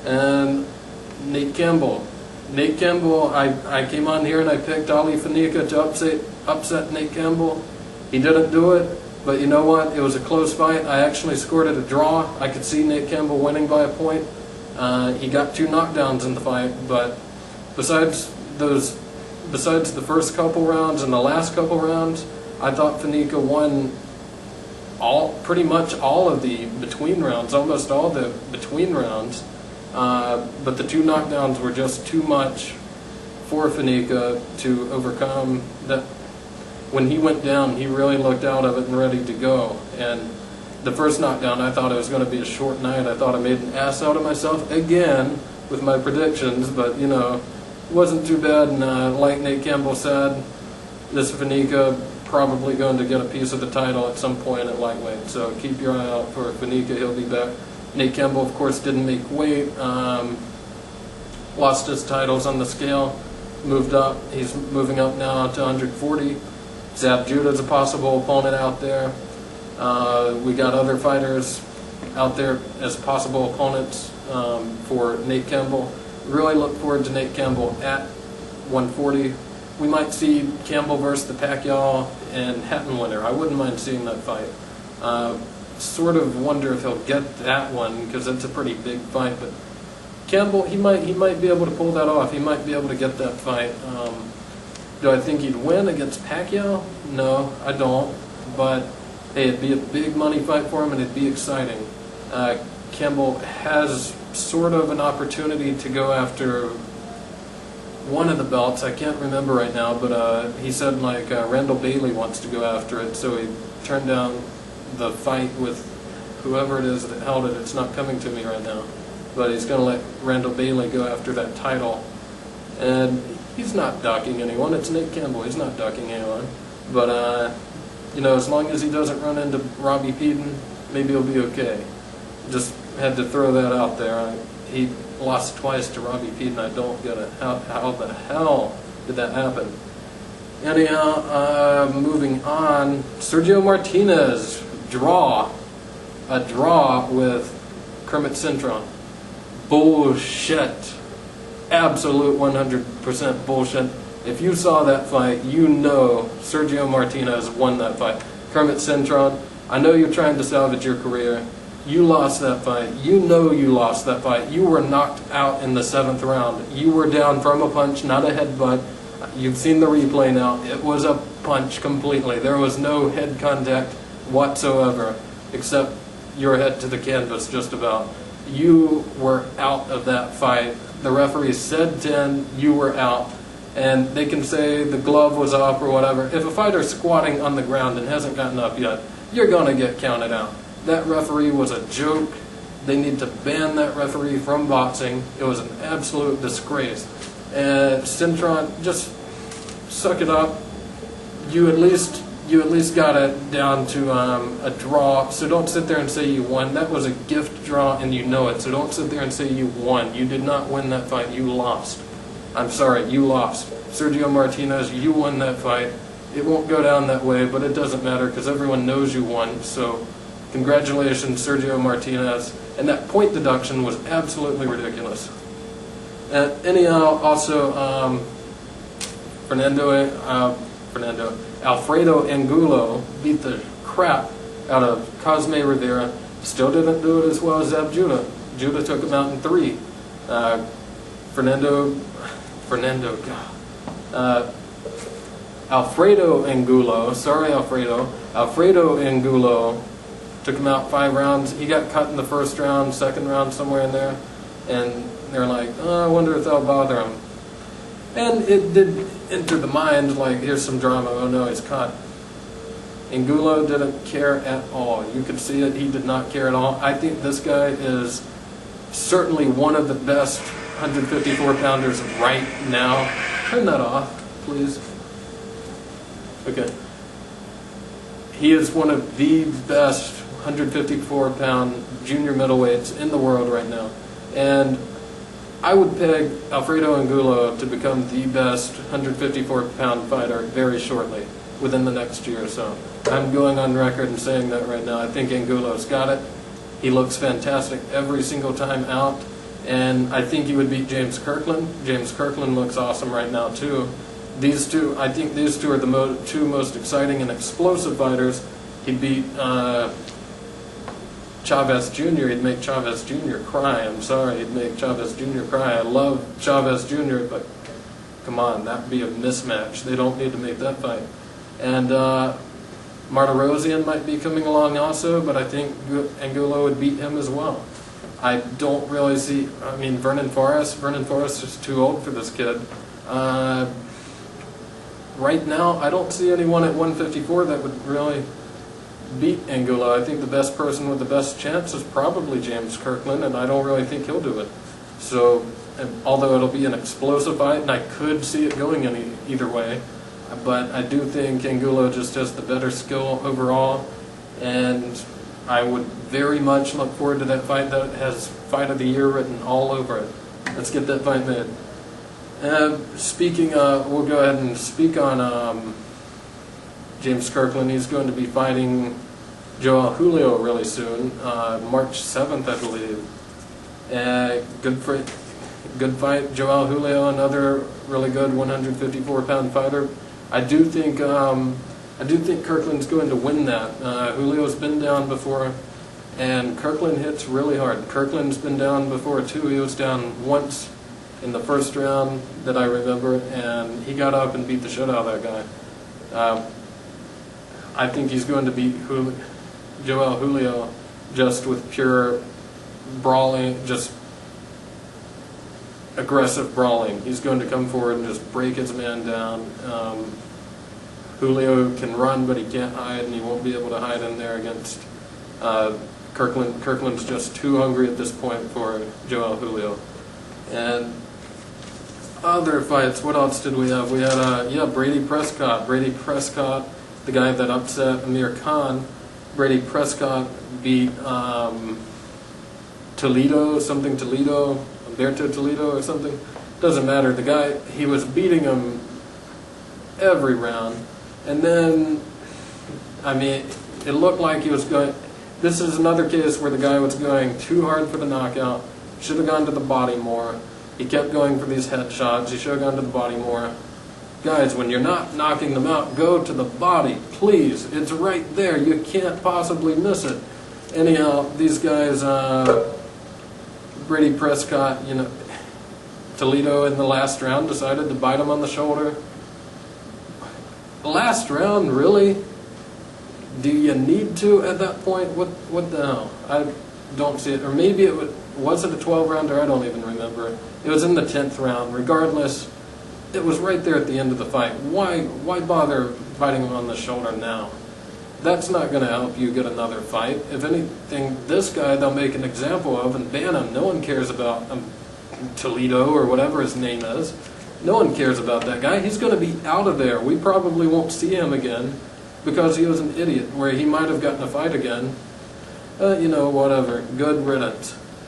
And Nate Campbell. Nate Campbell, I came on here and I picked Ali Funeka to upset Nate Campbell. He didn't do it, but you know what? It was a close fight. I actually scored it a draw. I could see Nate Campbell winning by a point. He got 2 knockdowns in the fight, but besides the first couple rounds and the last couple rounds, I thought Funeka won pretty much all of the between rounds, almost all the between rounds. But the 2 knockdowns were just too much for Funeka to overcome. That when he went down, he really looked out of it and ready to go. And the first knockdown, I thought it was going to be a short night. I thought I made an ass out of myself again with my predictions, but you know, it wasn't too bad. And like Nate Campbell said, this Funeka probably going to get a piece of the title at some point at lightweight. So keep your eye out for Funeka. He'll be back. Nate Campbell, of course, didn't make weight. Lost his titles on the scale. Moved up. He's moving up now to 140. Zab Judah's a possible opponent out there. We got other fighters out there as possible opponents for Nate Campbell. Really look forward to Nate Campbell at 140. We might see Campbell versus the Pacquiao and Hatton winner. I wouldn't mind seeing that fight. Sort of wonder if he'll get that one because it's a pretty big fight. But Campbell, he might be able to pull that off. He might be able to get that fight. Do I think he'd win against Pacquiao? No, I don't. But hey, it'd be a big money fight for him and it'd be exciting. Campbell has sort of an opportunity to go after one of the belts. I can't remember right now, but he said like Randall Bailey wants to go after it, so he turned down the fight with whoever it is that held it. It's not coming to me right now, but he's going to let Randall Bailey go after that title. And he's not ducking anyone. It's Nate Campbell. He's not ducking anyone. But you know, as long as he doesn't run into Robbie Peden, maybe he'll be okay. Just had to throw that out there. He lost twice to Robbie Peden. I don't get it. How the hell did that happen? Anyhow, moving on. Sergio Martinez, a draw with Kermit Cintron. Bullshit. Absolute 100% bullshit. If you saw that fight, you know Sergio Martinez won that fight. Kermit Cintron, I know you're trying to salvage your career. You lost that fight. You know you lost that fight. You were knocked out in the 7th round. You were down from a punch, not a headbutt. You've seen the replay now. It was a punch completely. There was no head contact whatsoever, except your head to the canvas just about. You were out of that fight. The referee said 10, you were out. And they can say the glove was off or whatever. If a fighter's squatting on the ground and hasn't gotten up yet, you're going to get counted out. That referee was a joke. They need to ban that referee from boxing. It was an absolute disgrace. And Cintron, just suck it up. You at least got it down to a draw. So don't sit there and say you won. That was a gift draw, and you know it. So don't sit there and say you won. You did not win that fight. You lost. I'm sorry, you lost. Sergio Martinez, you won that fight. It won't go down that way, but it doesn't matter because everyone knows you won. So congratulations, Sergio Martinez. And that point deduction was absolutely ridiculous. And anyhow, also Alfredo Angulo beat the crap out of Cosme Rivera. Still didn't do it as well as Zab Judah. Judah took him out in 3. Alfredo Angulo, sorry Alfredo Angulo took him out 5 rounds. He got cut in the 1st round, 2nd round, somewhere in there. And they're like, oh, I wonder if that'll bother him. And it did enter the mind, like, here's some drama, oh no, he's caught. Angulo didn't care at all. You could see it, he did not care at all. I think this guy is certainly one of the best 154-pounders right now. Turn that off, please. Okay. He is one of the best 154-pound junior middleweights in the world right now. And I would peg Alfredo Angulo to become the best 154-pound fighter very shortly, within the next year or so. I'm going on record and saying that right now. I think Angulo's got it. He looks fantastic every single time out. And I think he would beat James Kirkland. James Kirkland looks awesome right now too. These two, I think these two are the two most exciting and explosive fighters. He'd beat Chavez Jr. He'd make Chavez Jr. cry. I'm sorry, he'd make Chavez Jr. cry. I love Chavez Jr., but come on, that would be a mismatch. They don't need to make that fight. And Martirosyan might be coming along also, but I think Angulo would beat him as well. I don't really see, I mean, Vernon Forrest is too old for this kid. Right now, I don't see anyone at 154 that would really beat Angulo. I think the best person with the best chance is probably James Kirkland, and I don't really think he'll do it. So, although it'll be an explosive fight, and I could see it going either way, but I do think Angulo just has the better skill overall, and I would very much look forward to that fight that has Fight of the Year written all over it. Let's get that fight made. We'll go ahead and speak on James Kirkland. He's going to be fighting Joel Julio really soon, March 7th, I believe. Good fight. Joel Julio, another really good 154-pound fighter. I do think Kirkland's going to win that. Julio's been down before, and Kirkland hits really hard. Kirkland's been down before too. He was down once in the first round that I remember, and he got up and beat the shit out of that guy. I think he's going to beat Joel Julio just with pure brawling, just aggressive brawling. He's going to come forward and just break his man down. Julio can run, but he can't hide, and he won't be able to hide in there against Kirkland. Kirkland's just too hungry at this point for Joel Julio. And other fights, what else did we have? We had Brady Prescott. Brady Prescott, the guy that upset Amir Khan. Brady Prescott beat Alberto Toledo or something. Doesn't matter. The guy, he was beating him every round. And then, I mean, it looked like he was going... This is another case where the guy was going too hard for the knockout. Should have gone to the body more. He kept going for these headshots. He should have gone to the body more. Guys, when you're not knocking them out, go to the body, please. It's right there. You can't possibly miss it. Anyhow, these guys, Brady Prescott, Toledo in the last round decided to bite him on the shoulder. Last round, really? Do you need to at that point? What the hell? I don't see it. Or maybe was it a 12-rounder? I don't even remember. It was in the 10th round. Regardless, it was right there at the end of the fight. Why bother biting him on the shoulder now? That's not going to help you get another fight. If anything, this guy they'll make an example of and ban him. No one cares about Toledo or whatever his name is. No one cares about that guy. He's going to be out of there. We probably won't see him again because he was an idiot, where he might have gotten a fight again. Whatever. Good riddance.